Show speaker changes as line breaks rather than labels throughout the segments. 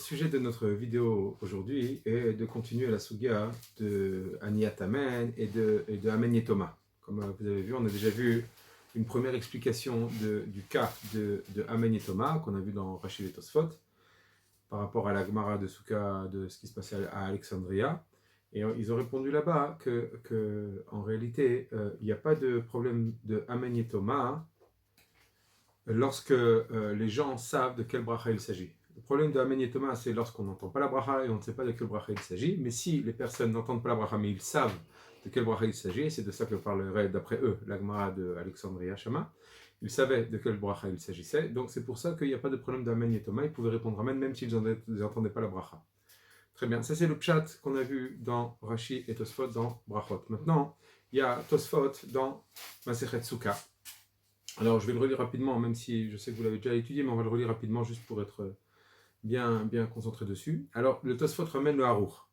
sujet de notre vidéo aujourd'hui est de continuer la sugia de Aniyat Amen et de Amen Yetoma. Comme vous avez vu, on a déjà vu une première explication du cas de Amen Yetoma qu'on a vu dans Rashi et Tosfot par rapport à la Gemara de Souka de ce qui se passait à Alexandria. Et ils ont répondu là-bas que en réalité, il n'y a pas de problème de Amen Yetoma lorsque les gens savent de quel bracha il s'agit. Le problème de Amen Yetoma, c'est lorsqu'on n'entend pas la bracha et on ne sait pas de quel bracha il s'agit. Mais si les personnes n'entendent pas la bracha, mais ils savent de quel bracha il s'agit, et c'est de ça que parlerait d'après eux la Gemara de Alexandria Shama, ils savaient de quel bracha il s'agissait. Donc c'est pour ça qu'il n'y a pas de problème d'Amen Yetoma. Ils pouvaient répondre Amen même s'ils n'entendaient pas la bracha. Très bien, ça c'est le pshat qu'on a vu dans Rashi et Tosfot dans Brachot. Maintenant, il y a Tosfot dans Masechet Sukkah. Alors je vais le relire rapidement, même si je sais que vous l'avez déjà étudié, mais on va le relire rapidement juste pour être bien concentré dessus. Alors le Tosfot ramène le Harour.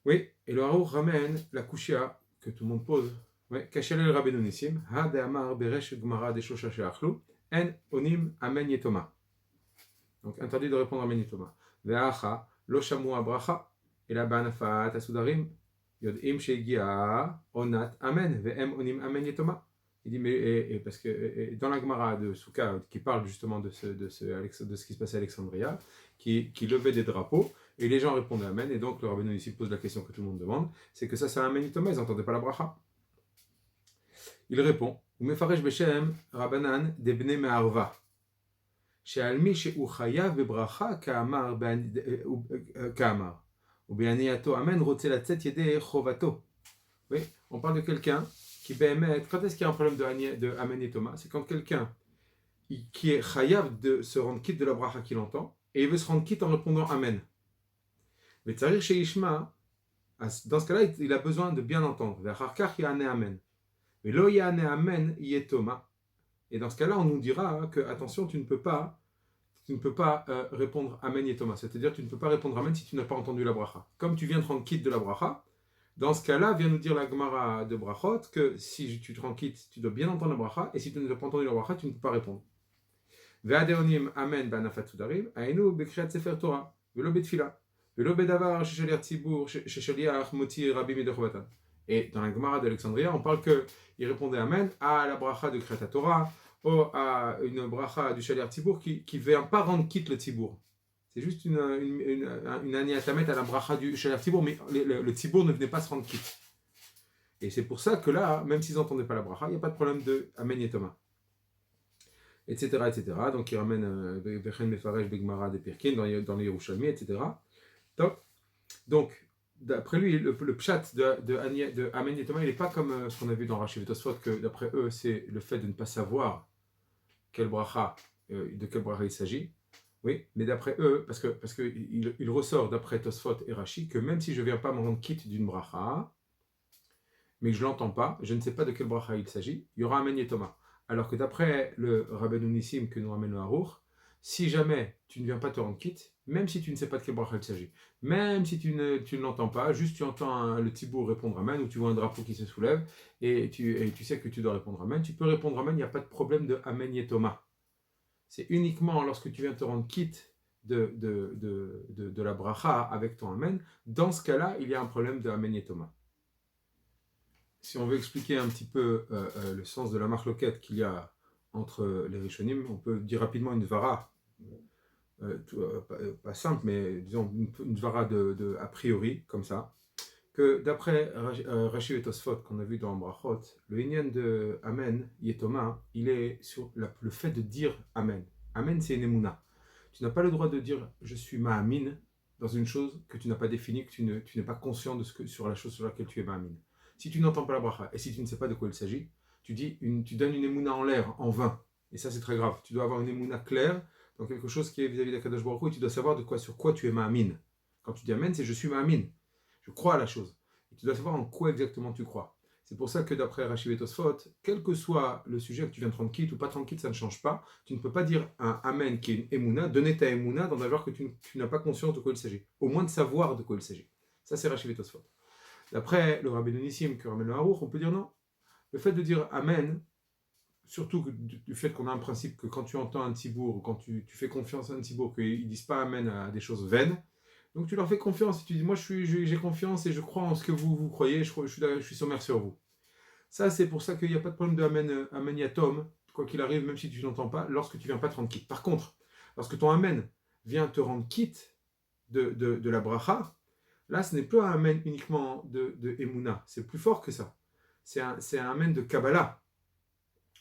Oui, et le Harour ramène la Kushia que tout le monde pose. Oui, Kachel el Rabbeinu Nissim, Ha de Amar Beresh Gemara de Shosha Sheachlu, En Onim Amen Yetoma. Donc interdit de répondre Amen Yetoma. Ve'acha Lo Shamu Abracha, et la Banafat Asudarim, Yod'im Shegia Onat Amen, Ve'em Onim Amen Yetoma. Il dit, mais parce que dans la Gemara de Souka, qui parle justement de ce qui se passait à Alexandria, qui levait des drapeaux, et les gens répondaient Amen, et donc le rabbin ici pose la question que tout le monde demande, c'est que ça c'est Amen Yitoma, ils n'entendaient pas la bracha. Il répond, Umefaresh Beshem Rabbanan Debne Me'arva, She'almi She'u Chayav Bebracha Ka'amar, ou Be'aniyato Amen, Rotze Latzet Yede Chovato. Oui, on parle de quelqu'un qui bémet. Quand est-ce qu'il y a un problème de Amen et Thomas? C'est quand quelqu'un qui est chayav de se rendre quitte de la bracha qu'il entend et il veut se rendre quitte en répondant Amen. Mais tsarir chez Ishma, dans ce cas-là, il a besoin de bien entendre. V'acharkach ya'ane Amen. Mais lo ya'ane Amen yé Thomas. Et dans ce cas-là, on nous dira que attention, tu ne peux pas répondre Amen et Thomas. C'est-à-dire, tu ne peux pas répondre Amen si tu n'as pas entendu la bracha. Comme tu viens de te rendre quitte de la bracha. Dans ce cas-là, vient nous dire la Gemara de Brachot que si tu te rends quitte, tu dois bien entendre la bracha, et si tu ne dois pas entendu la bracha, tu ne peux pas répondre. Ve'adeonim amen banafat sudarim, ainu bekriat sefer Torah, velo betfila, velo bedavar sheshaliach tzibur, sheshaliach moti rabbi midochovatan. Et dans la Gemara d'Alexandria, on parle qu'il répondait amen à la bracha de Kriyat Torah, ou à une bracha du shaliach tzibur qui ne vient pas rendre quitte le tzibur. C'est juste une aniatamet à la bracha du Shaliach Tzibour, mais le Tzibour ne venait pas se rendre quitte. Et c'est pour ça que là, même s'ils n'entendaient pas la bracha, il n'y a pas de problème de Amen Yetoma. Etc. Donc il ramène Vechen Mefaresh Begmara de Pirkin dans les Yerushalmi, etc. Donc, d'après lui, le pshat de Amen Yetoma, il n'est pas comme ce qu'on a vu dans Rashi et Tosfot, que d'après eux, c'est le fait de ne pas savoir de quel bracha il s'agit. Oui, mais d'après eux, parce que il ressort d'après Tosfot et Rashi que même si je ne viens pas me rendre quitte d'une bracha, mais que je ne l'entends pas, je ne sais pas de quel bracha il s'agit, il y aura Amen Yetoma. Alors que d'après le Rabbeinu Nissim que nous ramène le Harour, si jamais tu ne viens pas te rendre quitte, même si tu ne sais pas de quel bracha il s'agit, même si tu ne l'entends pas, juste tu entends le tibour répondre Amen, ou tu vois un drapeau qui se soulève, et tu sais que tu dois répondre Amen, tu peux répondre Amen, il n'y a pas de problème de Amen Yetoma. C'est uniquement lorsque tu viens te rendre quitte de la bracha avec ton Amen, dans ce cas-là, il y a un problème de Amen Yetoma. Si on veut expliquer un petit peu le sens de la marloquette qu'il y a entre les Rishonim, on peut dire rapidement une vara, pas simple, mais disons une vara a priori, comme ça, que d'après Rashi et Tosfot qu'on a vu dans Brachot, le inyan de Amen Yetoma, il est sur le fait de dire Amen. Amen, c'est une émouna. Tu n'as pas le droit de dire je suis ma'amin dans une chose que tu n'as pas définie, que tu n'es pas conscient sur la chose sur laquelle tu es ma'amin. Si tu n'entends pas la bracha et si tu ne sais pas de quoi il s'agit, tu donnes une émouna en l'air, en vain. Et ça, c'est très grave. Tu dois avoir une émouna claire dans quelque chose qui est vis-à-vis d'Akadosh Baruch Hu et tu dois savoir sur quoi tu es ma'amin. Quand tu dis Amen, c'est je suis ma'amin. Je crois à la chose. Et tu dois savoir en quoi exactement tu crois. C'est pour ça que d'après Rashi et Tosfot, quel que soit le sujet que tu viens tranquille ou pas tranquille, ça ne change pas. Tu ne peux pas dire un Amen qui est une émouna, donner ta émouna dans un genre que tu n'as pas conscience de quoi il s'agit. Au moins de savoir de quoi il s'agit. Ça, c'est Rashi et Tosfot. D'après le Rabbeinu Nissim que ramène le Harour, on peut dire non. Le fait de dire Amen, surtout du fait qu'on a un principe que quand tu entends un tzibour, ou quand tu fais confiance à un tzibour, qu'ils ne disent pas amen à des choses vaines, donc tu leur fais confiance et tu dis moi j'ai confiance et je crois en ce que vous croyez, je suis sommaire sur vous. Ça c'est pour ça qu'il n'y a pas de problème de amen yatom, quoi qu'il arrive, même si tu n'entends pas, lorsque tu ne viens pas te rendre quitte. Par contre, lorsque ton amen vient te rendre quitte de la bracha, là ce n'est plus un amen uniquement de Emouna, c'est plus fort que ça. C'est un amen de Kabbalah.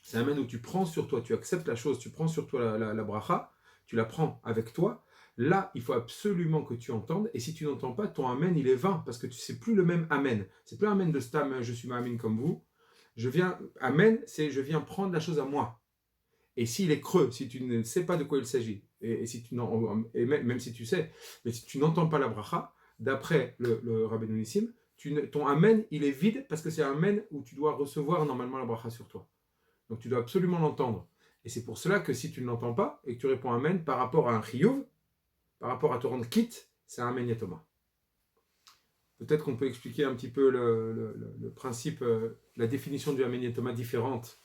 C'est un amen où tu prends sur toi, tu acceptes la chose, tu prends sur toi la bracha, tu la prends avec toi. Là, il faut absolument que tu entendes. Et si tu n'entends pas, ton amen, il est vain. Parce que c'est plus le même amen. C'est plus un amen de stam, je suis ma amen comme vous. Amen, c'est je viens prendre la chose à moi. Et s'il est creux, si tu ne sais pas de quoi il s'agit, et même si tu sais, mais si tu n'entends pas la bracha, d'après le Rabbeinu Nissim, ton amen, il est vide parce que c'est un amen où tu dois recevoir normalement la bracha sur toi. Donc tu dois absolument l'entendre. Et c'est pour cela que si tu ne l'entends pas et que tu réponds amen par rapport à un chiyuv, par rapport à te rendre quitte, c'est un amen yatoma. Peut-être qu'on peut expliquer un petit peu le principe, la définition du amen yatoma différente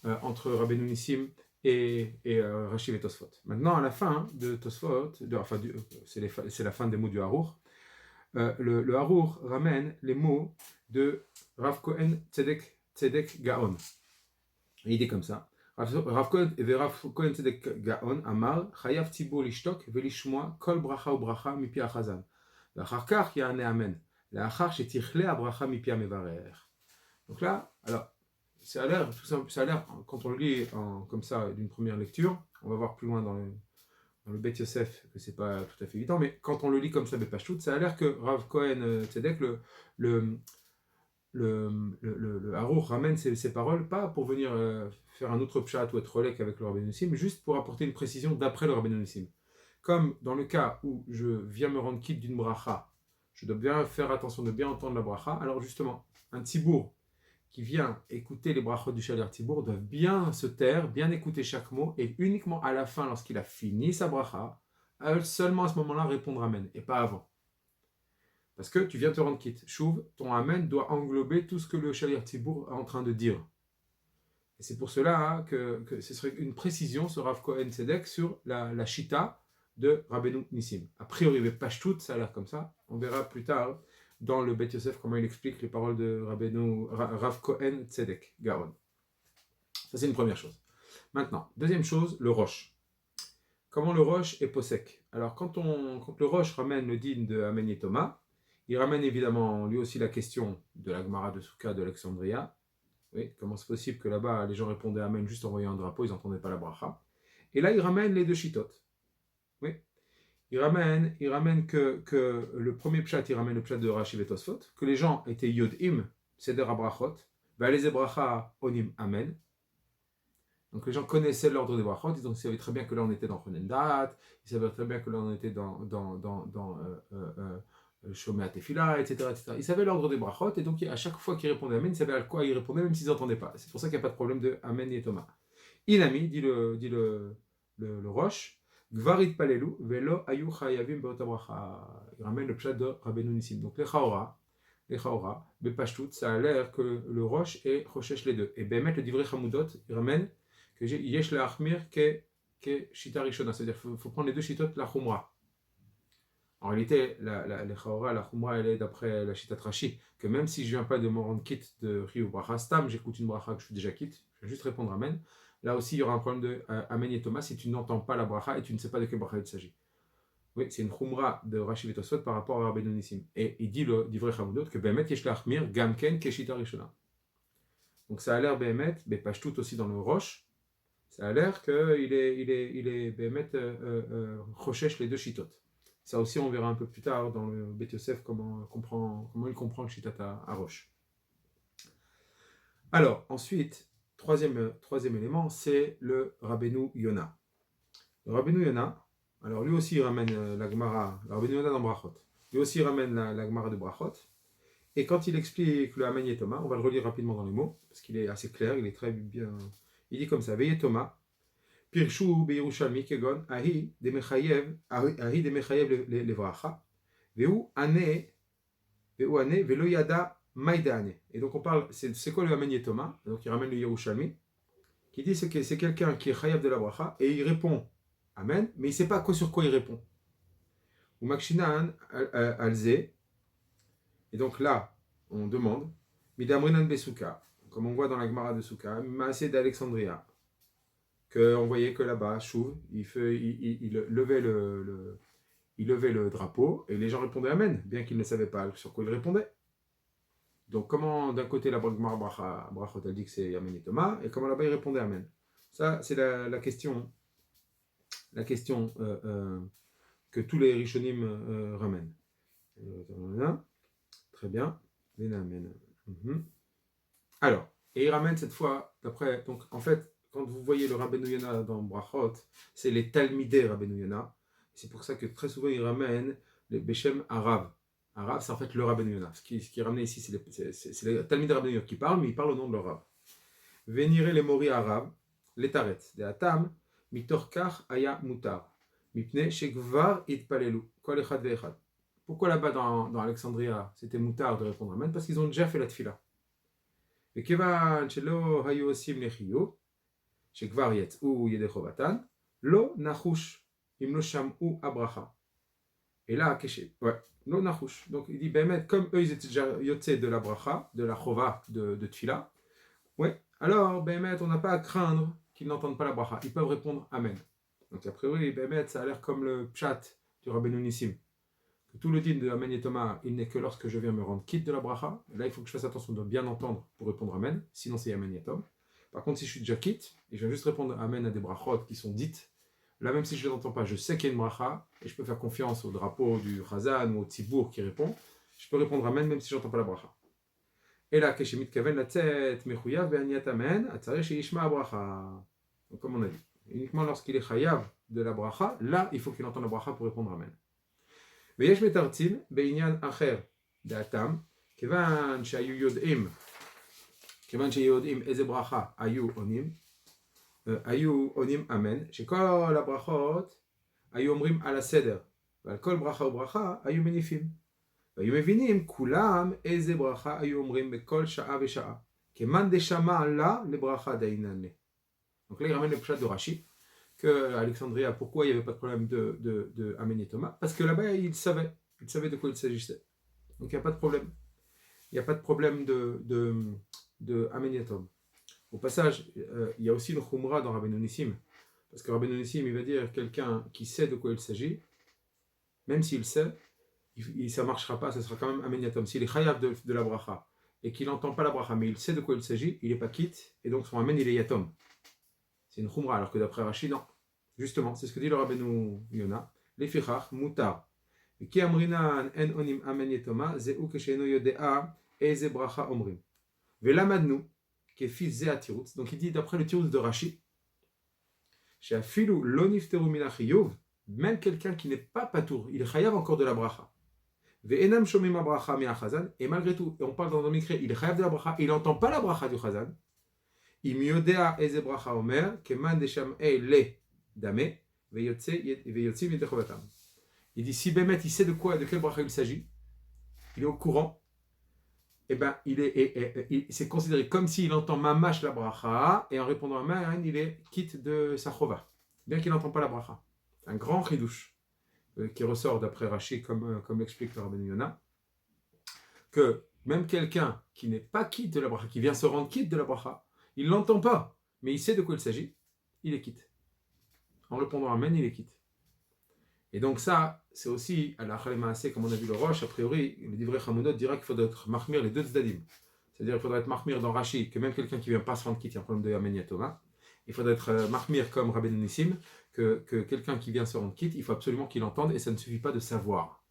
entre Rabbeinu Nissim et Rashi et Tosfot. Maintenant, à la fin de Tosfot, c'est la fin des mots du Harour, le Harour ramène les mots de Rav Kohen Tzedek Gaon. Et il dit comme ça. Rav Kohen Tzedek Gaon Amar Chayav Tzibur Lishtok Velishmoa Kol Bracha u Bracha Mipi Achazan. L'achar kach Ya'ane Amen. L'achar Shetichle Abracha Mipi Amevarer. Donc là, alors, ça a l'air, quand on le lit comme ça d'une première lecture, on va voir plus loin dans le Bet Yosef que c'est pas tout à fait évident, mais quand on le lit comme ça, Bepashtout, ça a l'air que Rav Kohen Tzedek, le Harour ramène ces paroles, pas pour venir faire un autre pshat ou être relèque avec le Rabbeinu Nissim, mais juste pour apporter une précision d'après le Rabbeinu Nissim. Comme dans le cas où je viens me rendre quitte d'une bracha, je dois bien faire attention de bien entendre la bracha, alors justement, un tzibour qui vient écouter les brachot du Shaliach Tzibour doit bien se taire, bien écouter chaque mot, et uniquement à la fin, lorsqu'il a fini sa bracha, seulement à ce moment-là répondre Amen, et pas avant. Parce que tu viens te rendre quitte. Chouv, ton Amen doit englober tout ce que le Shaliach Tzibour est en train de dire. Et c'est pour cela que ce serait une précision, ce Rav Kohen Tzedek, sur la Shita de Rabbeinu Nissim. A priori, Pashtout, ça a l'air comme ça. On verra plus tard dans le Bet Yosef comment il explique les paroles de Rav Kohen Tzedek Gaon. Ça, c'est une première chose. Maintenant, deuxième chose, le roche. Comment le roche est posek? Alors, quand le roche ramène le din de Amen et Thomas, il ramène évidemment lui aussi la question de la Gemara de Souka d'Alexandria. Oui, comment c'est possible que là-bas les gens répondaient Amen juste en voyant un drapeau, ils n'entendaient pas la bracha. Et là, il ramène les deux chitotes. Oui. Il ramène que le premier pshat, il ramène le pshat de Rashi et Tosfot, que les gens étaient Yod'im, Seder Abrachot, les Bracha Onim Amen. Donc les gens connaissaient l'ordre des brachot, ils savaient très bien que là on était dans Chonendat, ils savaient très bien que là on était dans Shomea Tefila, etc., etc. Ils savaient l'ordre des brachot, et donc à chaque fois qu'ils répondaient Amen, ils savaient à quoi ils répondaient, même s'ils n'entendaient pas. C'est pour ça qu'il n'y a pas de problème de Amen et Thomas. Inami, dit le Roche, Gvarit Palelu, Velo Ayu Chayavim Beota Bracha. Il ramène le pshat de Rabbeinu Nissim. Donc les Chaora, Bepashtout, ça a l'air que le Roche est Rochesh les deux. Et Bemet, le Divrei Chamoudot, il ramène que Yesh la Achmir ke Shita Rishona, c'est-à-dire qu'il faut prendre les deux Shitot la Chumra. En réalité, les Chaora, la Chumra, elle est d'après la Shita Rashi, que même si je ne viens pas de me rendre quitte de Riou Bracha Stam, j'écoute une bracha que je suis déjà quitte, je vais juste répondre Amen. Là aussi, il y aura un problème de Amen et Thomas si tu n'entends pas la bracha et tu ne sais pas de quelle bracha il s'agit. Oui, c'est une Chumra de Rashi et Tosfot par rapport à Rabbeinu Nissim. Et il dit le Divrei Chamoudot que Bemet Yesh la Achmir Gamken ke Shita Rishona. Donc ça a l'air Bemet, Bepashtout aussi dans le Roche. Ça a l'air qu'il est Bemet Rochesh les deux Shitot. Ça aussi, on verra un peu plus tard dans le Bet Yosef comment il comprend le Shitat à Roche. Alors, ensuite, troisième élément, c'est le Rabbeinu Yona. Le Rabbeinu Yona, alors lui aussi il ramène la Gemara, le Rabbeinu Yona dans Brachot. Lui aussi il ramène la Gemara de Brachot. Et quand il explique le Amen et Thomas, on va le relire rapidement dans les mots, parce qu'il est assez clair, il est très bien. Il dit comme ça, Veillez Thomas. Pirshu beyerushalmi kegon ahi de mechayev levracha veu ane velo yada maïda ane. Et donc on parle, c'est quoi le Amen et Thomas? Donc il ramène le Yerushalmi qui dit que c'est quelqu'un qui est chayav de la bracha et il répond Amen, mais il ne sait pas sur quoi il répond. Ou makshinan alze, et donc là, on demande Midamrinan Besuka, comme on voit dans la Gemara de Souka, Maaseh d'Alexandria, qu'on voyait que là-bas, Chouv, il levait le drapeau et les gens répondaient Amen, bien qu'ils ne savaient pas sur quoi ils répondaient. Donc, comment d'un côté la Gemara Brachot elle dit que c'est Amen et Thomas, et comment là-bas il répondait Amen. Ça, c'est la question que tous les Rishonim ramènent. Très bien. Amen. Alors, et il ramène cette fois, d'après, donc en fait, quand vous voyez le Rabbeinu Yonah dans Brachot, c'est les Talmidei Rabbeinu Yonah. C'est pour ça que très souvent il ramène les Beshem Arav. Arav, c'est en fait le Rabbeinu Yonah. Ce qui est ramené ici, c'est les Talmidei Rabbeinu Yonah qui parlent, mais ils parlent au nom de leur Rav. Venire les Mori Arav, les Taret, de Atam, Mitorkach Aya Mutar, Mipne Shekvar Itpalelu, Kol Echad Ve'echad. Pourquoi là-bas dans Alexandria, c'était Mutar de répondre Amen? Parce qu'ils ont déjà fait la Tfila. Et כיוון שלא היו עושים לחיוב, שכבר יצאו ידי חובתן, לא נחוש אם לא שמעו הברכה. Et là, ouais, לא נחוש. Donc il dit, comme eux ils étaient déjà yotzé de la bracha, de la chova de tfila, ouais, alors on n'a pas à craindre qu'ils n'entendent pas la bracha. Ils peuvent répondre Amen. Donc a priori, ça a l'air comme le pshat du Rabbeinu Nissim. Tout le din de Amen et Thomas, il n'est que lorsque je viens me rendre quitte de la bracha. Là, il faut que je fasse attention de bien entendre pour répondre Amen, sinon c'est Amen et Tom. Par contre, si je suis déjà quitte et je viens juste répondre Amen à des brachot qui sont dites, là, même si je ne les entends pas, je sais qu'il y a une bracha et je peux faire confiance au drapeau du Chazan ou au Tzibour qui répond. Je peux répondre Amen même si je n'entends pas la bracha. Et là, Keshemit Kaven la Tzet Mechuyav Be'aniat Amen, Atzarech Sheyishma Bracha. Donc, comme on a dit, uniquement lorsqu'il est chayav de la bracha, là, il faut qu'il entende la bracha pour répondre Amen. ויש מתרצים בעניין אחר דעתם, כיוון שהיו יודעים איזה ברכה היו עונים אמן, שכל הברכות היו אומרים על הסדר, ועל כל ברכה וברכה היו מניפים. והיו מבינים כולם איזה ברכה היו אומרים בכל שעה ושעה, כמאן דשמע לה לברכה דאינן לה. Donc là il ramène le pshat de Rashi. Que Alexandria, pourquoi il n'y avait pas de problème de Amen et Thomas? Parce que là-bas, ils savaient de quoi il s'agissait. Donc il n'y a pas de problème. Il n'y a pas de problème de Amen et Thomas. Au passage, il y a aussi une Khumra dans Rabbeinu Nissim. Parce que Rabbeinu Nissim, il va dire quelqu'un qui sait de quoi il s'agit, même s'il sait, ça ne marchera pas, ça sera quand même Amen et Thomas. S'il est chayav de la bracha et qu'il n'entend pas la bracha, mais il sait de quoi il s'agit, il n'est pas quitte, et donc son Amen, il est yatom. C'est une khumra, alors que d'après Rashi, non. Justement, c'est ce que dit le Rabbeinu Yonah. Les fichach, mutar. Ki amrinan en onim amen yetoma, zeu kesheno yodea, eze bracha omrim. Velamadnu, qui est fils ze atirutz. Donc il dit, d'après le tirutz de Rashi, sheafilu lo nifteru min achiyuv, même quelqu'un qui n'est pas patour, il est chayav encore de la bracha. Ve'enam shomim bracha mi achazan, et malgré tout, et on parle dans le mikre, il est chayav de la bracha, il n'entend pas la bracha du chazan. Il dit si Bémet il sait de quel bracha il s'agit, il est au courant, et c'est considéré comme s'il entend mamash la bracha, et en répondant à Amen, il est quitte de sa chova, bien qu'il n'entend pas la bracha. Un grand chidouche qui ressort d'après Rashi, comme l'explique le Rabbeinu Yonah, que même quelqu'un qui n'est pas quitte de la bracha, qui vient se rendre quitte de la bracha, il ne l'entend pas, mais il sait de quoi il s'agit, il est quitte. En répondant Amen, il est quitte. Et donc ça, c'est aussi, à la Khalemaasé, comme on a vu le Roche, a priori, le Divrei Chamounot dira qu'il faudrait être mahmir les deux tzdadim. C'est-à-dire qu'il faudrait être mahmir dans Rashi, que même quelqu'un qui ne vient pas se rendre quitte, il y a un problème de Amen et Thomas. Il faudrait être mahmir comme Rabbeinu Nissim, que quelqu'un qui vient se rendre quitte, il faut absolument qu'il entende, et ça ne suffit pas de savoir.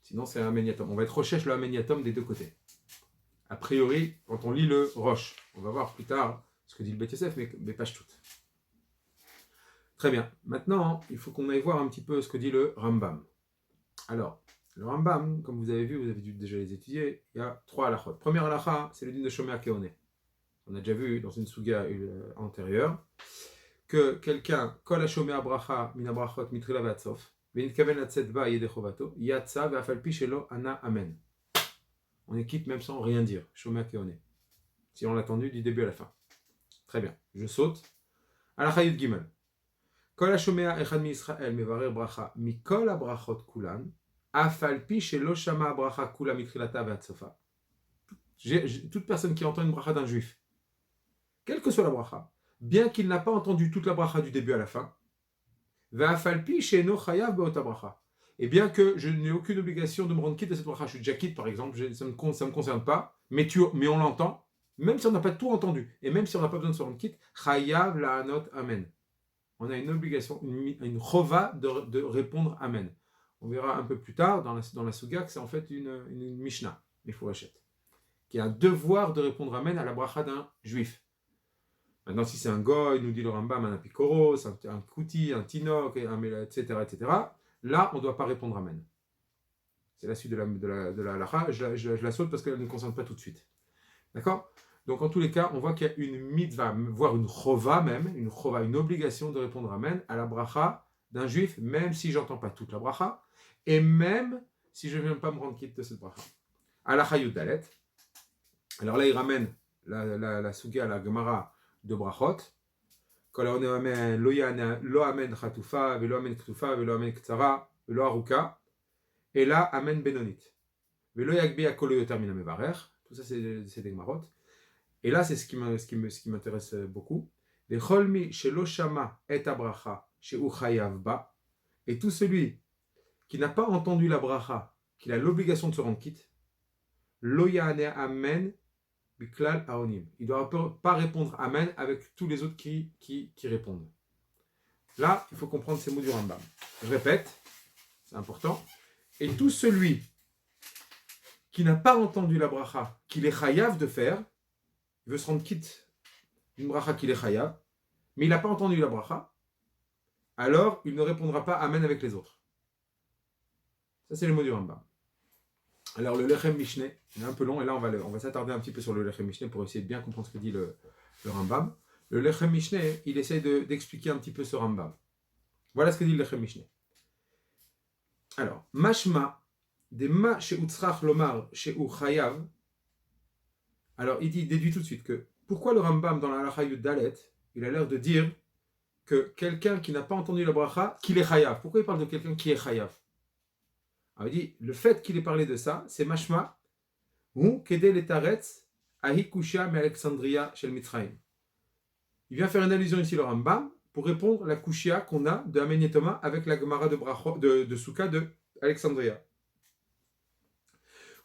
Sinon, c'est un Amen et Thomas. On va être recherche le Amen et Thomas des deux côtés. A priori, quand on lit le Roche, on va voir plus tard ce que dit le Bet Yosef, mais pas toutes. Très bien. Maintenant, il faut qu'on aille voir un petit peu ce que dit le Rambam. Alors, le Rambam, comme vous avez vu, vous avez dû déjà les étudier, il y a 3 halachot. Première halakha, c'est le din de Shomea Keone. On a déjà vu dans une suga antérieure que quelqu'un, kol ha-shomea bracha min ha-brachot mitrila ve'ad sof, ve'nitkaven latzet ba yedei chovato, yatsa ve'afal pi shelo ana amen. On est quitte même sans rien dire. Shomea Keone. Si on l'a attendu du début à la fin. Très bien, je saute. Halacha Yud Gimel. Kol hashomea echad mi-Yisrael mevarer bracha mikol habrachot kulan, af al pi shelo shama bracha kula mitchilata ve'ad sofa. Toute personne qui entend une bracha d'un juif, quelle que soit la bracha, bien qu'il n'a pas entendu toute la bracha du début à la fin, ve'af al pi she'eno chayav be'ota bracha. Et bien que je n'ai aucune obligation de me rendre quitte de cette bracha, je suis déjà quitte par exemple, ça ne me concerne pas, mais on l'entend, même si on n'a pas tout entendu, et même si on n'a pas besoin de se rendre quitte, chayav la'anot amen. On a une obligation, une chova de répondre amen. On verra un peu plus tard dans la Suga que c'est en fait une Mishnah, Mefourachet, qui a un devoir de répondre amen à la bracha d'un juif. Maintenant, si c'est un goy, nous dit le Rambam, un apikoros, un kouti, un tinok, etc., etc., là, on ne doit pas répondre amen. C'est la suite de la halacha, je la saute parce qu'elle ne concerne pas tout de suite. D'accord ? Donc, en tous les cas, on voit qu'il y a une mitzvah, voire une chova même, une obligation de répondre amen à la bracha d'un juif, même si j'entends pas toute la bracha, et même si je ne viens pas me rendre quitte de cette bracha. Halacha Yud Dalet. Alors là, il ramène la suga à la Gemara de brachot. Kol haone amen, lo amen chatufa, velo amen ktufa, velo amen ktsara, velo aruka, et là, amen benonit. Velo yagbi akolo yoter min hamevarer. Tout ça, c'est des Gemarot. Et là, c'est ce qui m'intéresse beaucoup. Et tout celui qui n'a pas entendu la bracha, qu'il a l'obligation de se rendre quitte, lo ya'ane amen biklal haonim. Il ne doit pas répondre amen avec tous les autres qui répondent. Là, il faut comprendre ces mots du Rambam. Je répète, c'est important. Et tout celui qui n'a pas entendu la bracha, qu'il est chayav de faire, il veut se rendre quitte d'une bracha qu'il est chayav, mais il n'a pas entendu la bracha, alors il ne répondra pas amen avec les autres. Ça, c'est le mot du Rambam. Alors, le Lechem Mishneh, il est un peu long, et là, on va s'attarder un petit peu sur le Lechem Mishneh pour essayer de bien comprendre ce que dit le Rambam. Le Lechem Mishneh, il essaie d'expliquer un petit peu ce Rambam. Voilà ce que dit le Lechem Mishneh. Alors, Mashma, de ma she'utzrach lomar she'u chayav. Alors, il déduit tout de suite que pourquoi le Rambam dans la halacha Yud Dalet, il a l'air de dire que quelqu'un qui n'a pas entendu la bracha, qu'il est chayav. Pourquoi il parle de quelqu'un qui est chayav? Alors, il dit, le fait qu'il ait parlé de ça, c'est mashma, ou kedel etaretz ahikusha me Alexandria shel Mitzrayim. Il vient faire une allusion ici, le Rambam, pour répondre à la kushia qu'on a de Amen et Thomas avec la Gemara de Souka de Alexandria.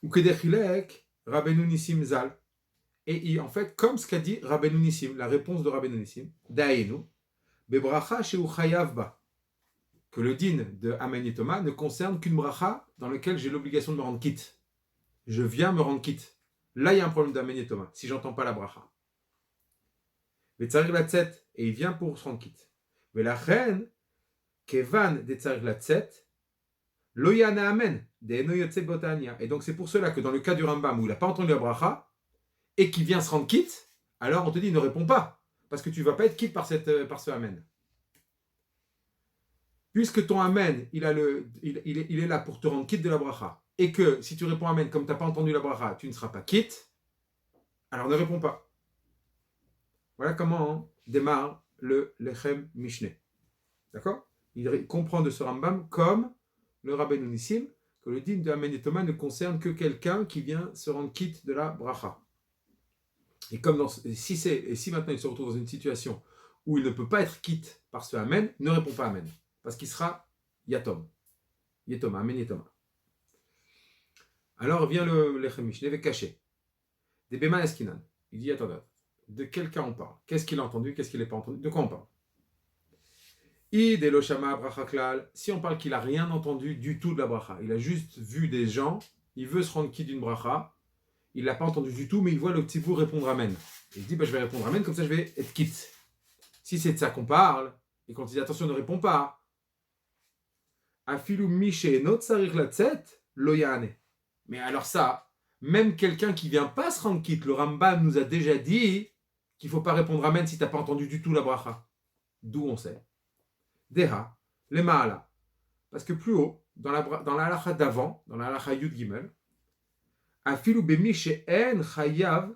Ou kedechilek Rabbeinu Nissim Zal. Et en fait, comme ce qu'a dit Rabbeinu Nissim, la réponse de Rabbeinu Nissim, Da'enu, bebracha she'u chayav ba, que le din de Amen et Thomas ne concerne qu'une bracha dans laquelle j'ai l'obligation de me rendre quitte. Je viens me rendre quitte. Là, il y a un problème d'Amen et Thomas, si j'entends pas la bracha. Vetzarir latzet, et il vient pour se rendre quitte. Velachen, kevan de tzarir latzet, lo yana amen, de eno yotze botania. Et donc, c'est pour cela que dans le cas du Rambam, où il n'a pas entendu la bracha, et qui vient se rendre quitte, alors on te dit ne réponds pas, parce que tu ne vas pas être quitte par ce amen. Puisque ton amen, il est là pour te rendre quitte de la bracha, et que si tu réponds amen comme tu n'as pas entendu la bracha, tu ne seras pas quitte, alors ne réponds pas. Voilà comment démarre le Lechem Mishneh. D'accord? Il comprend de ce Rambam comme le Rabbeinu Nissim, que le din de Amen et Thomas ne concerne que quelqu'un qui vient se rendre quitte de la bracha. Et comme si maintenant il se retrouve dans une situation où il ne peut pas être quitte par ce Amen, ne répond pas Amen. Parce qu'il sera Yatom. Yetoma, Amen Yetoma. Alors vient le Lechem Mishneh avec caché. Des Bema Eskinan. Il dit attends, de quel cas on parle? Qu'est-ce qu'il a entendu? Qu'est-ce qu'il n'a pas entendu? De quoi on parle? Si on parle qu'il n'a rien entendu du tout de la bracha, il a juste vu des gens, il veut se rendre quitte d'une bracha, il ne l'a pas entendu du tout, mais il voit le petit bout répondre Amen. Et il dit, je vais répondre Amen, comme ça je vais être quitte. Si c'est de ça qu'on parle, et quand il dit attention, ne réponds pas, Afilu Mishe not sarich latzet lo yane. Mais alors ça, même quelqu'un qui ne vient pas se rendre quitte, le Rambam nous a déjà dit qu'il ne faut pas répondre Amen si tu n'as pas entendu du tout la bracha. D'où on sait. Deha, les ma'ala. Parce que plus haut, dans la halacha d'avant, dans la halacha Yud Gimel, Afilu bemi she'en chayav,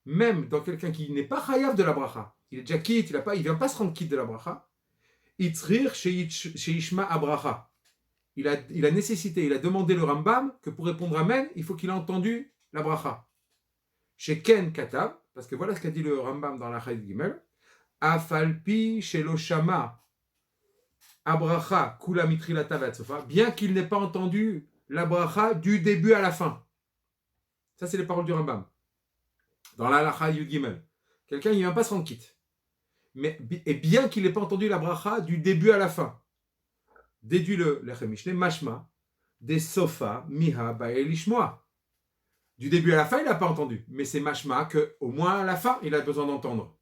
même dans quelqu'un qui n'est pas chayav de la bracha, il est déjà quitte, il vient pas se rendre quitte de la bracha. Itzrir sheishma abracha. Il a nécessité, il a demandé le Rambam que pour répondre Amen, il faut qu'il ait entendu la bracha. Chez Ken Katab, parce que voilà ce qu'a dit le Rambam dans la Chayt Gimel, Afalpi shelo shama abracha kula mitrilata vatsofa, bien qu'il n'ait pas entendu la bracha du début à la fin. Ça, c'est les paroles du Rambam. Dans la Halacha Yud Gimel. Quelqu'un, il ne vient pas se rendre quitte. Et bien qu'il n'ait pas entendu la bracha du début à la fin. Déduit le Lechem Mishneh, mashma, des sofa, miha, ba'elishmoa. Du début à la fin, il n'a pas entendu. Mais c'est mashma qu'au moins à la fin, il a besoin d'entendre.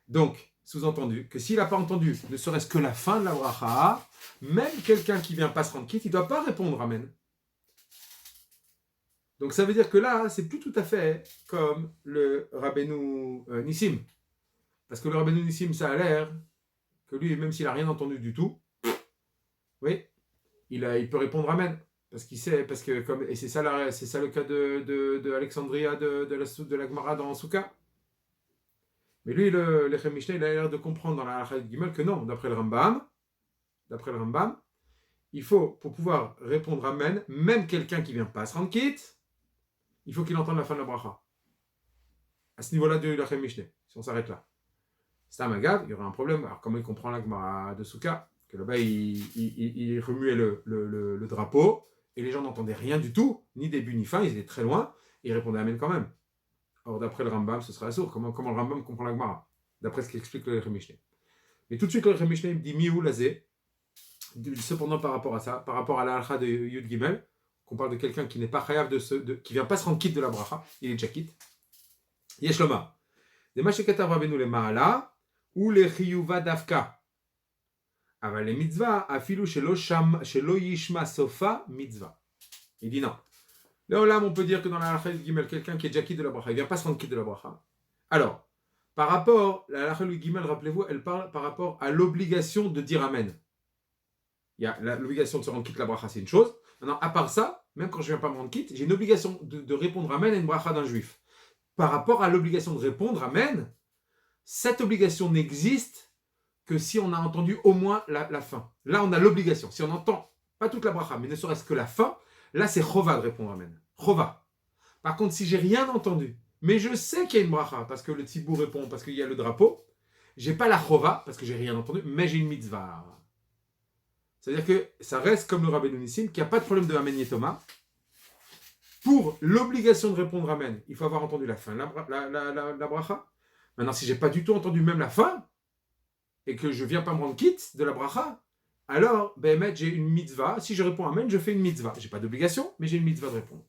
Donc, sous-entendu, que s'il n'a pas entendu, ne serait-ce que la fin de la bracha, même quelqu'un qui ne vient pas se rendre quitte, il ne doit pas répondre Amen. Donc ça veut dire que là, c'est plus tout à fait comme le Rabbeinu Nissim. Parce que le Rabbeinu Nissim, ça a l'air que lui, même s'il n'a rien entendu du tout, oui, il peut répondre Amen. Parce qu'il sait, parce que et c'est ça le cas de Alexandria, de la Gemara dans Souka. Mais lui, le Lechem Mishneh, il a l'air de comprendre dans la Halacha Gimel que non, d'après le Rambam, il faut, pour pouvoir répondre Amen, même quelqu'un qui ne vient pas se rendre quitte, il faut qu'il entende la fin de la bracha. À ce niveau-là de Lechem Mishneh, si on s'arrête là. C'est un magav, il y aura un problème. Alors, comment il comprend la Gemara de Souka? Que là-bas, il remuait le drapeau, et les gens n'entendaient rien du tout, ni début ni fin, ils étaient très loin, et ils répondaient Amen quand même. Or, d'après le Rambam, ce serait assourd. Comment le Rambam comprend la Gemara? D'après ce qu'explique le Lechem Mishneh. Mais tout de suite, le Lechem Mishneh dit Miou Lazé. Cependant, par rapport à ça, par rapport à la halakha de Yud Gimel, qu'on parle de quelqu'un qui n'est pas chayav qui vient pas se rendre quitte de la bracha, il est déjà quitte. Yesh loma. Des mashekatav rabenu le ma'ala, ou les chiyuva davka. Aval les mitzvah, afilu shelo yishma sofa mitzvah. Il dit non. Là, on peut dire que dans la halakha de Gimel, quelqu'un qui est déjà quitte de la bracha, il ne vient pas se rendre quitte de la bracha. Alors, par rapport, la halakha de Gimel, rappelez-vous, elle parle par rapport à l'obligation de dire Amen. Il y a l'obligation de se rendre quitte de la bracha, c'est une chose. Maintenant, à part ça, même quand je ne viens pas me rendre quitte, j'ai une obligation de répondre Amen à une bracha d'un juif. Par rapport à l'obligation de répondre Amen, cette obligation n'existe que si on a entendu au moins la fin. Là, on a l'obligation. Si on entend, pas toute la bracha, mais ne serait-ce que la fin, là, c'est chova de répondre Amen. Chova. Par contre, si j'ai rien entendu, mais je sais qu'il y a une bracha, parce que le tzibou répond, parce qu'il y a le drapeau, j'ai pas la chova, parce que j'ai rien entendu, mais j'ai une mitzvah. C'est-à-dire que ça reste comme le Rabbeinu Nissim, qu'il n'y a pas de problème de Amen Yetoma. Pour l'obligation de répondre Amen, il faut avoir entendu la fin de la bracha. Maintenant, si je n'ai pas du tout entendu même la fin, et que je ne viens pas me rendre quitte de la bracha, alors, j'ai une mitzvah. Si je réponds Amen, je fais une mitzvah. Je n'ai pas d'obligation, mais j'ai une mitzvah de répondre.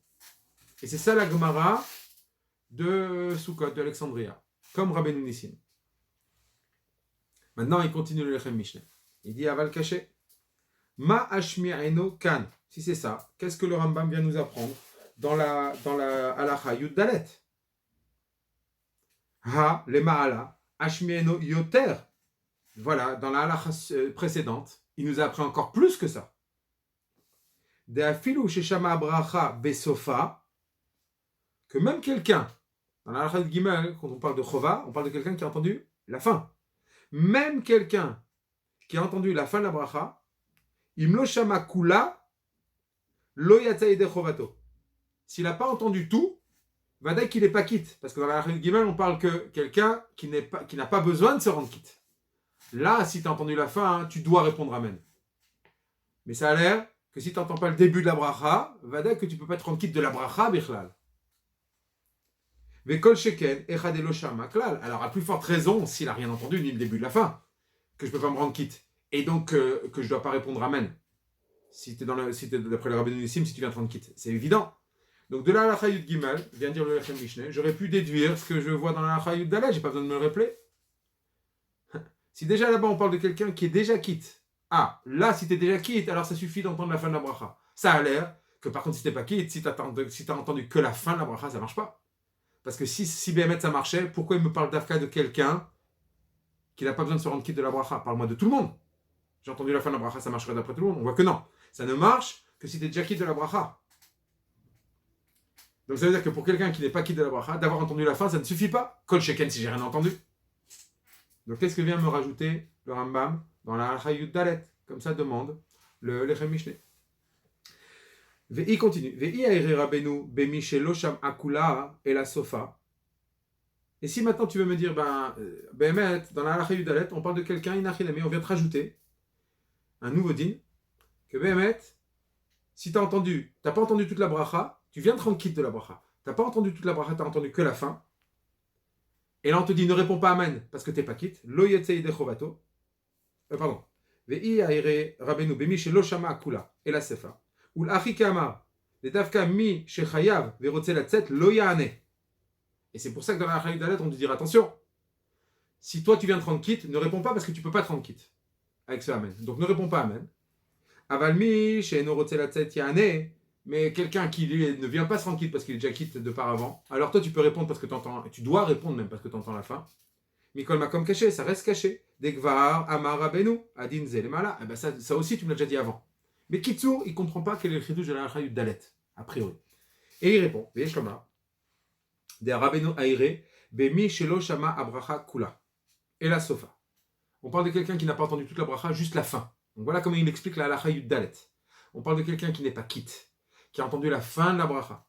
Et c'est ça la Gemara de Sukkot, de Alexandria, comme Rabbeinu Nissim. Maintenant, il continue le Lechem Mishneh. Il dit Aval Kaché. Ma ashmi'eno kan. Si c'est ça, qu'est-ce que le Rambam vient nous apprendre dans la halakha Yud Dalet? Ha, le ma'ala, ashmi'eno yoter. Voilà, dans la halakha précédente, il nous a appris encore plus que ça. De afilu sheshama bracha besofa, que même quelqu'un, dans la halakha de Gimel, quand on parle de chova, on parle de quelqu'un qui a entendu la fin. Même quelqu'un qui a entendu la fin de la bracha, Imlo shama kula lo yatsaide chovato. S'il n'a pas entendu tout, va dire qu'il n'est pas quitte. Parce que dans la Halacha Gimel, on parle que quelqu'un qui n'a pas besoin de se rendre quitte. Là, si tu as entendu la fin, tu dois répondre Amen. Mais ça a l'air que si tu n'entends pas le début de la bracha, va dire que tu ne peux pas te rendre quitte de la bracha, bichlal. Vekol sheken echadelo shama klal. Alors, à plus forte raison, s'il n'a rien entendu, ni le début de la fin, que je ne peux pas me rendre quitte. Et donc, que je ne dois pas répondre Amen. Si tu es d'après le Rabbeinu Nissim, si tu viens de rendre quitte. C'est évident. Donc, de la halakha Yud Gimel, vient dire le Lechem Mishneh, j'aurais pu déduire ce que je vois dans la halakha Yud Dalet, j'ai pas besoin de me le rappeler. Si déjà là-bas, on parle de quelqu'un qui est déjà quitte. Ah, là, si tu es déjà quitte, alors ça suffit d'entendre la fin de la bracha. Ça a l'air que par contre, si tu n'es pas quitte, si tu n'as entendu que la fin de la bracha, ça ne marche pas. Parce que si BMF ça marchait, pourquoi il me parle d'Afka de quelqu'un qui n'a pas besoin de se rendre quitte de la bracha? Parle-moi de tout le monde. J'ai entendu la fin de la bracha, ça marcherait d'après tout le monde. On voit que non. Ça ne marche que si tu es déjà quitte de la bracha. Donc ça veut dire que pour quelqu'un qui n'est pas quitte de la bracha, d'avoir entendu la fin, ça ne suffit pas. Kol sheken si j'ai rien entendu. Donc qu'est-ce que vient me rajouter le Rambam dans la Halacha Yud Dalet? Comme ça demande le Lechem Mishneh. Ve'i continue. Ve'i aïri rabenu bemi shelo sham akula et la sofa. Et si maintenant tu veux me dire, Behemet, dans la Halacha Yud Dalet, on parle de quelqu'un inachilami, on vient te rajouter un nouveau din, que Behemet, si t'as pas entendu toute la bracha, tu viens de rendre quitte de la bracha. T'as pas entendu toute la bracha, t'as entendu que la fin. Et là on te dit ne réponds pas amen parce que t'es pas quitte. Lo yetzei de chovato. Pardon. Ve'i aïri rabenu bemi shelo sham akula et la sefa. Ou l'achi kama, les tafka mi shechayav verotze la tzet lo yaane. Et c'est pour ça que dans la Halacha Yud Dalet, on te dit attention, si toi tu viens de rendre quitte, ne réponds pas parce que tu peux pas te rendre quitte avec ce amen. Donc ne réponds pas amen. Aval mi she'eno rotze la tzet yaane, mais quelqu'un qui lui ne vient pas se rendre quitte parce qu'il est déjà quitte de par avant, alors toi tu peux répondre parce que tu entends, et tu dois répondre même parce que tu entends la fin. Mikol makom caché, ça reste caché. Dekvar amar rabenu adin zelemala. Ça aussi tu me l'as déjà dit avant. Mais Kitsour, il ne comprend pas quel est le chidouche de la Halacha Yud Dalet, a priori. Et il répond, Ve'yeshloma, de Rabbeinu Aïre, Bemi Shelo Shama Abracha Kula. Et la Sofa. On parle de quelqu'un qui n'a pas entendu toute la bracha, juste la fin. Donc voilà comment il explique la Halacha Yud Dalet. On parle de quelqu'un qui n'est pas quitte, qui a entendu la fin de la bracha.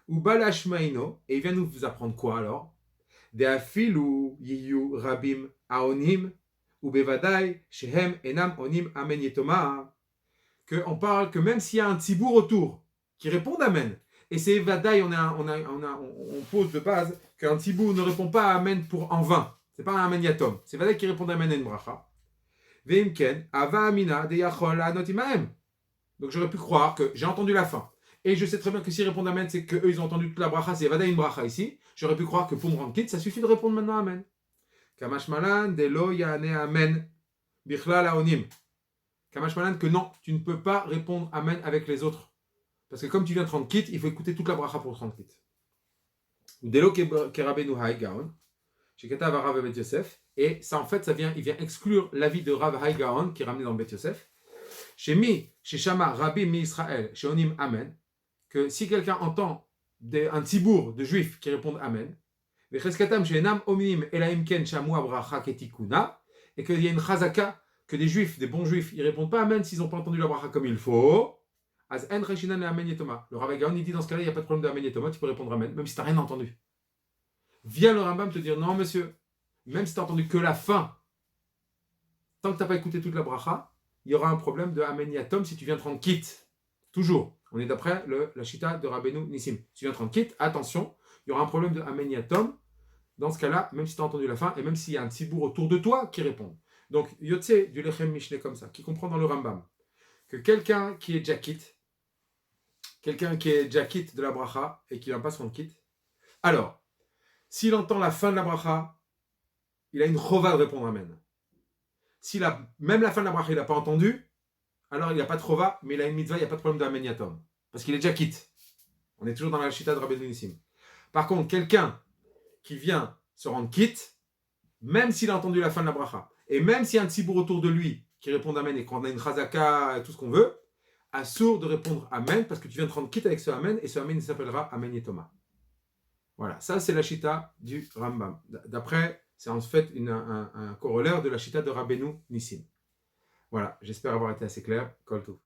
Ou Balashmaino, et il vient nous apprendre quoi alors? De Afilu Yiyu Rabim Aonim, ou Bevadai, Shehem Enam Onim Amen Yetoma. On parle que même s'il y a un tzibour autour qui répond amen, et c'est vadaï, on pose de base qu'un tzibour ne répond pas amen pour en vain, c'est pas un amen yatom, c'est vadaï qui répond amen en bracha. Veimken ava amina de yachol anotimaem. Donc j'aurais pu croire que j'ai entendu la fin, et je sais très bien que s'ils répondent amen, c'est qu'eux ils ont entendu toute la bracha, c'est vadaï une bracha ici. J'aurais pu croire que pour me rendre quitte, ça suffit de répondre maintenant amen. Kamashmalan de lo yane amen bichlal aonim. Kamashmalan que non, tu ne peux pas répondre amen avec les autres. Parce que comme tu viens de te rendre quitte, il faut écouter toute la bracha pour te rendre quitte. Ou delo kerabenu Hai Gaon, chez Katav Rav Bet Yosef, et ça en fait, il vient exclure l'avis de Rav Hai Gaon qui est ramené dans le Bet Yosef. Chez Shama Rabbi mi Israël, chez Onim Amen, que si quelqu'un entend un tzibour de juifs qui répondent amen, vecheskatam chez Enam Omim Elaim Ken Shamu Abracha Ketikuna, et qu'il y a une chazaka que des juifs, des bons juifs, ils répondent pas amen s'ils n'ont pas entendu la bracha comme il faut. Az en reshinan amen yetoma. Le Rav Gaon il dit dans ce cas-là, il n'y a pas de problème de amen yetoma, tu peux répondre amen, même si tu n'as rien entendu. Vient le Rambam te dire non monsieur, même si tu n'as entendu que la fin, tant que tu n'as pas écouté toute la bracha, il y aura un problème de amen yatom si tu viens te rendre quitte. Toujours. On est d'après la shita de Rabbeinu Nissim. Si tu viens te rendre quitte, attention, il y aura un problème de amen yatom. Dans ce cas-là, même si tu as entendu la fin, et même s'il y a un tzibour autour de toi qui répond. Donc, Yotze du Lechem Mishneh comme ça, qui comprend dans le Rambam que quelqu'un qui est déjà quitte de la bracha et qui ne va pas se rendre quitte, alors, s'il entend la fin de la bracha, il a une chova de répondre amen. Même la fin de la bracha, il n'a pas entendu, alors il n'a pas de chova, mais il a une mitzvah, il n'y a pas de problème de amen yatom. Parce qu'il est déjà quitte. On est toujours dans la shita de Rabbeinu Nissim. Par contre, quelqu'un qui vient se rendre quitte, même s'il a entendu la fin de la bracha, et même s'il y a un tzibour autour de lui qui répond amen et qu'on a une chazaka et tout ce qu'on veut, assour de répondre amen parce que tu viens de te rendre quitte avec ce amen et ce amen il s'appellera amen yetoma. Voilà, ça c'est la shita du Rambam. D'après, c'est en fait un corollaire de la shita de Rabbeinu Nissim. Voilà, j'espère avoir été assez clair. Kol tov.